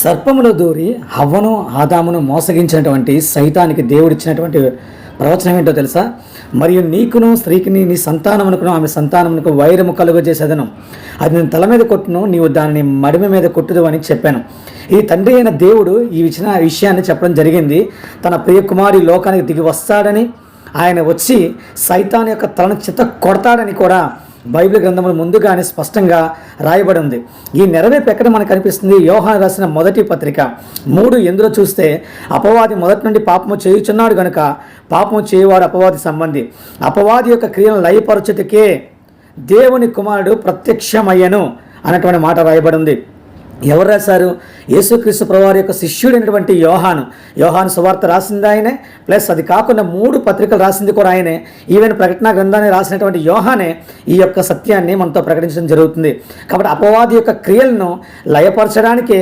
సర్పములో దూరి హవ్వను ఆదామును మోసగించినటువంటి సైతానికి దేవుడిచ్చినటువంటి ప్రవచనం ఏంటో తెలుసా? మరియు నీకును స్త్రీకిని నీ సంతానమునకును ఆమె సంతానమునకు వైరము కలుగజేసేదను, అది నేను తల మీద కొట్టును, నీవు దానిని మడిమ మీద కొట్టుదు అని చెప్పాను. ఈ తండ్రి అయిన దేవుడు ఈ విషయాన్ని చెప్పడం జరిగింది. తన ప్రియ కుమారి లోకానికి దిగి వస్తాడని, ఆయన వచ్చి సైతాన్ యొక్క తలను చిత్త కొడతాడని కూడా బైబిల్ గ్రంథములు ముందుగానే స్పష్టంగా రాయబడి ఉంది. ఈ నెరవేర్పు ఎక్కడ మనకు కనిపిస్తుంది? యోహాను రాసిన మొదటి పత్రిక 3 ఎందులో చూస్తే, అపవాది మొదటి నుండి పాపము చేయుచున్నాడు గనుక పాపము చేయువాడు అపవాది సంబంధి, అపవాది యొక్క క్రియలను లయపరచుటకే దేవుని కుమారుడు ప్రత్యక్షమయ్యను అన్నటువంటి మాట రాయబడి ఉంది. ఎవరు రాశారు? యేసుక్రీస్తు ప్రభువారి యొక్క శిష్యుడైనటువంటి యోహాను సువార్త రాసింది ఆయనే, ప్లస్ అది కాకుండా 3 పత్రికలు రాసింది కూడా ఆయనే. ఈవెన్ ప్రకటన గ్రంథాన్ని రాసినటువంటి యోహానే ఈ యొక్క సత్యాన్ని మనతో ప్రకటించడం జరుగుతుంది. కాబట్టి అపవాది యొక్క క్రియలను లయపరచడానికే